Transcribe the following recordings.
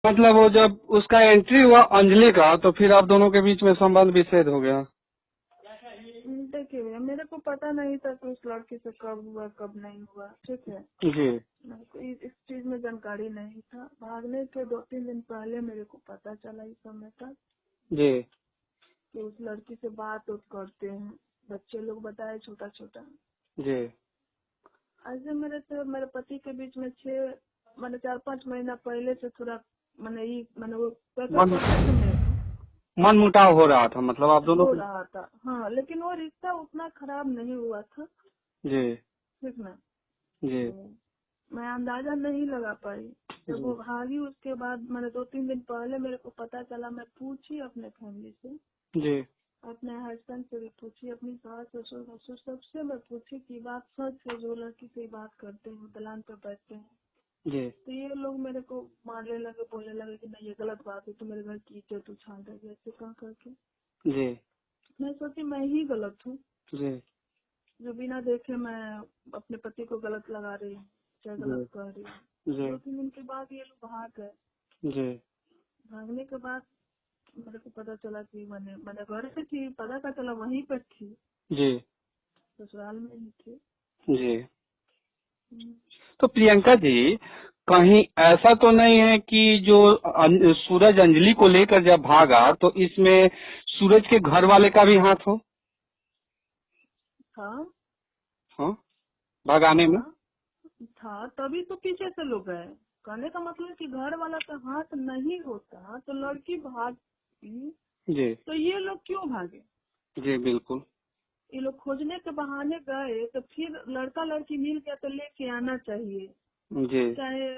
मतलब वो जब उसका एंट्री हुआ अंजलि का, तो फिर आप दोनों के बीच में संबंध विच्छेद हो गया। देखिए भैया, मेरे को पता नहीं था कि उस लड़की से कब हुआ कब नहीं हुआ, ठीक है। जी मेरे को इस चीज में जानकारी नहीं था। भागने के 2-3 दिन पहले मेरे को पता चला इस समय तक जी कि उस लड़की से बात उत करते हैं, बच्चे लोग बताए छोटा छोटा। जी। ऐसे मेरे पति के बीच में 4-5 महीना पहले से थोड़ा मैंने वो पैसा मन करते थे मेरे को, मन मुटाव हो रहा था, मतलब आप दोनों हो को। रहा था। हाँ, लेकिन वो रिश्ता उतना खराब नहीं हुआ था, जी ठीक ना। जी तो मैं अंदाजा नहीं लगा पाई। जब वो जी भागी उसके बाद मैंने 2-3 दिन पहले मेरे को पता चला। मैं पूछी अपने फैमिली से, जी अपने हस्बैंड से भी पूछी, अपनी सास ससुर भसुर सबसे मैं पूछी कि बात सच है, जो लड़की से बात करते हैं दलान पे बैठते हैं। जी तो ये लोग मेरे को मारने लगे, बोलने लगे कि नहीं ये गलत बात है, तो मेरे घर की इज्जत उछाल रही ऐसे कह करके। जी मैं सोची मैं ही गलत हूँ, जी जो बिना देखे मैं अपने पति को गलत लगा रही हूँ, चाहे गलत जी कह रही हूँ। जी 2-3 दिन के बाद ये लोग भाग गए। जी भागने के बाद मेरे को पता चला कि मैंने घर पे थी, पता का चला वहीं पर थी, जी ससुराल में ही थी। जी। हम्म। तो प्रियंका जी, कहीं ऐसा तो नहीं है कि जो सूरज अंजलि को लेकर जब भागा, तो इसमें सूरज के घर वाले का भी हाथ हो? था हाँ, भगाने में। था था तभी तो पीछे से लोग गए। कहने का मतलब कि घर वाला का हाथ नहीं होता तो लड़की भागी, जी तो ये लोग क्यों भागे। जी बिल्कुल। ये लोग खोजने के बहाने गए, तो फिर लड़का लड़की मिल गया तो लेके आना चाहिए। जी चाहे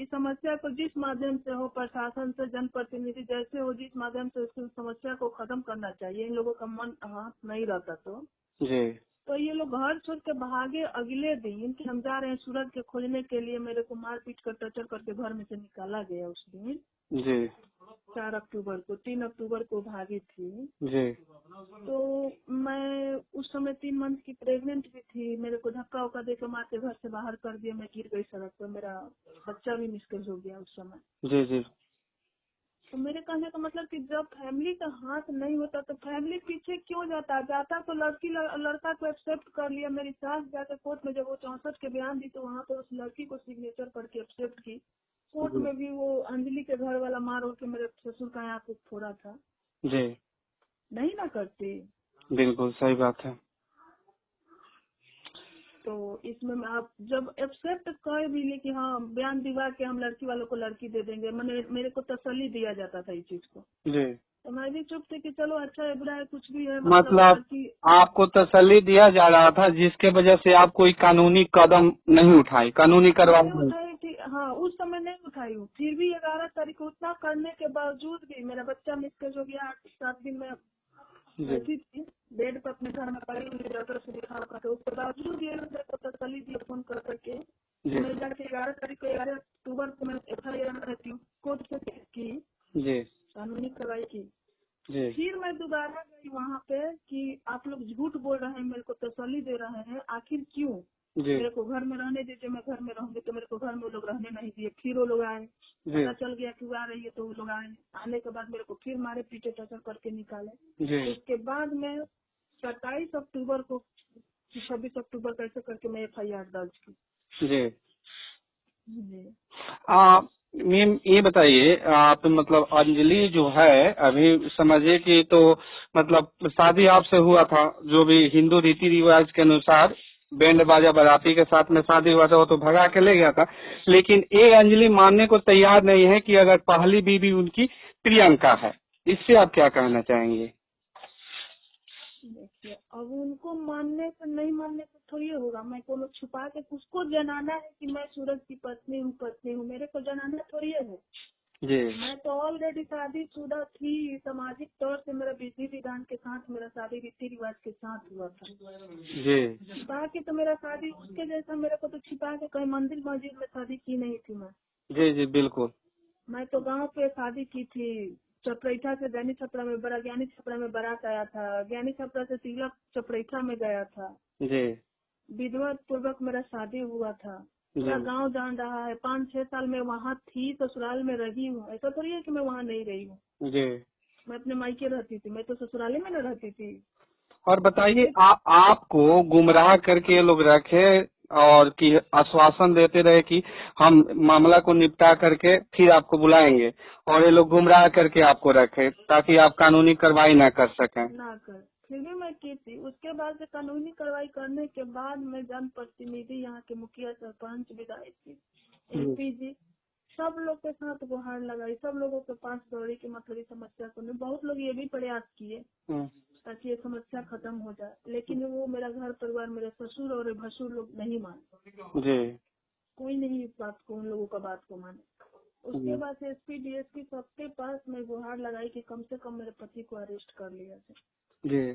इस समस्या को जिस माध्यम से हो, प्रशासन से, जनप्रतिनिधि जैसे हो, जिस माध्यम से इस समस्या को खत्म करना चाहिए। इन लोगों का मन हाथ नहीं रहता जी तो ये लोग घर छोड़ के भागे। अगले दिन कि हम जा रहे हैं सूरज के खोजने के लिए, मेरे को मार पीट कर टर्चर करके घर में से निकाला गया। उस दिन जी 4 अक्टूबर को, 3 अक्टूबर को भागी थी। जी तो मैं उस समय 3 मंथ की प्रेग्नेंट भी थी। मेरे को धक्का उक्का देकर मार के घर से बाहर कर दिया। मैं गिर गई सड़क पर, मेरा बच्चा भी मिसकैज हो गया उस समय। जी जी तो मेरे कहने का मतलब कि जब फैमिली का हाथ नहीं होता तो फैमिली पीछे क्यों जाता तो लड़का को एक्सेप्ट कर लिया। मेरी सास जाकर कोर्ट में जब वो 64 के बयान दी तो वहाँ पर उस लड़की को सिग्नेचर करके एक्सेप्ट की। कोर्ट जी में भी वो अंजलि के घर वाला मार उड़ के मेरे ससुर का यहाँ को फोड़ा था। जी नहीं ना करती। बिल्कुल सही बात है। तो इसमें मैं आप जब एक्सेप्ट कर भी ली कि हाँ बयान दिवा के हम लड़की वालों को लड़की दे देंगे, मेरे को तसल्ली दिया जाता था इस चीज को। जी, तो मैं भी चुप थी कि चलो अच्छा है बुरा है कुछ भी है, मतलब मतलब लड़की। आपको तसल्ली दिया जा रहा था, जिसके वजह से आप कोई कानूनी कदम नहीं उठाई, कानूनी नहीं कार्रवाई नहीं। उठाई थी, हाँ उस समय नहीं उठाई हूँ। फिर भी 11 तारीख को उतना करने के बावजूद भी मेरा बच्चा मिसकैज हो गया। 8-7 दिन में जी बैठी थी बेड पर अपने घर में पड़ी हुई, डॉक्टर से दिखा रखा था। उसके बावजूद ये लोग मेरे को तसल्ली दिया फोन कर करके। तो जी मैं जाके 11 तारीख को, 11 अक्टूबर को मैं FIR कोर्ट से की, जी कानूनी कार्रवाई की। जी फिर मैं दोबारा गई वहाँ पे कि आप लोग झूठ बोल रहे हैं, मेरे को तसल्ली दे रहे हैं, आखिर क्यों। जी मेरे को घर में रहने दीजिए, मैं घर में रहूंगी। तो मेरे को घर में वो लोग रहने नहीं दिए। फिर वो लोग आए, जी पता चल गया कि वो आ रही है तो वो लोग आए। आने के बाद मेरे को फिर मारे पीटे टचर करके निकाले। जी उसके बाद मैं 27 अक्टूबर को, 26 अक्टूबर कैसे करके मैं FIR दर्ज की। जी। जी आप मैम ये बताइए, आप मतलब अंजलि जो है, अभी समझिए कि तो मतलब शादी आपसे हुआ था, जो भी हिंदू रीति रिवाज के अनुसार बैंड बाजा बाराती के साथ में शादी हुआ था, वो तो भगा के ले गया था। लेकिन ये अंजलि मानने को तैयार नहीं है कि अगर पहली बीवी उनकी प्रियंका है। इससे आप क्या कहना चाहेंगे? देखिए, अब उनको मानने से नहीं मानने से थोड़ी होगा। मैं को छुपा के उसको जनाना है कि मैं सूरज की पत्नी हूँ, मेरे को जनाना थोड़ी है। जी मैं तो ऑलरेडी शादीशुदा थी। सामाजिक तौर से मेरा विधि विधान के साथ मेरा शादी रीति रिवाज के साथ हुआ था। जी छिपा के तो मेरा शादी उसके जैसा, मेरे को तो छिपा के कहीं मंदिर मस्जिद में शादी की नहीं थी मैं। जी जी बिल्कुल। मैं तो गांव पे शादी की थी। चपरैठा से ज्ञानी छपरा में ज्ञानी छपरा में बारात आया था। ज्ञानी छपरा से तिलक चपरैठा में गया था। जी विधिवत पूर्वक मेरा शादी हुआ था। पूरा जी गांव जान रहा है। 5-6 साल में वहाँ थी, ससुराल में रही हूँ। ऐसा थोड़ी है कि मैं वहाँ नहीं रही हूँ। जी। मैं अपने मायके रहती थी, मैं तो ससुराले में न रहती थी। और बताइए, आपको गुमराह करके ये लोग रखे और कि आश्वासन देते रहे कि हम मामला को निपटा करके फिर आपको बुलाएंगे, और ये लोग गुमराह करके आपको रखे ताकि आप कानूनी कार्रवाई ना कर सकें। ना कर, फिर भी मैं की थी। उसके बाद से कानूनी कार्रवाई करने के बाद मैं जनप्रतिनिधि, यहाँ के मुखिया, सरपंच, विधायक, MP जी, सब लोग के साथ गुहार लगाई, सब लोगों के पास दौड़ी की मतलब इस समस्या को नहीं। बहुत लोग ये भी प्रयास किए ताकि ये समस्या खत्म हो जाए, लेकिन वो मेरा घर परिवार, मेरे ससुर और भसुर लोग नहीं माने। जी कोई नहीं इस बात को, उन लोगों का बात को माने। उसके बाद से SP DSP सबके पास मैं गुहार लगाई कि कम से कम मेरे पति को अरेस्ट कर लिया जाए। जी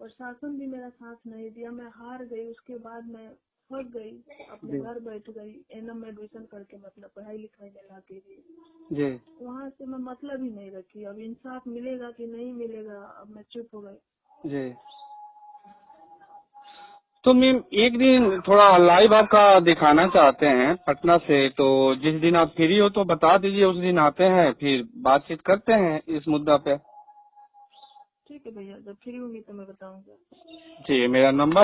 प्रशासन भी मेरा साथ नहीं दिया, मैं हार गई। उसके बाद मैं फंस गई, अपने घर बैठ गई। NM में एडमिशन करके मतलब पढ़ाई लिखाई में लगी गई। जी। वहाँ से मैं मतलब ही नहीं रखी। अब इंसाफ मिलेगा कि नहीं मिलेगा, अब मैं चुप हो गई। जी। तो मैम एक दिन थोड़ा लाइव आपका दिखाना चाहते हैं पटना से, तो जिस दिन आप फ्री हो तो बता दीजिए, उस दिन आते हैं फिर बातचीत करते हैं इस मुद्दा पे। ठीक है भैया, जब फ्री होंगी तो मैं बताऊंगा। जी, मेरा नंबर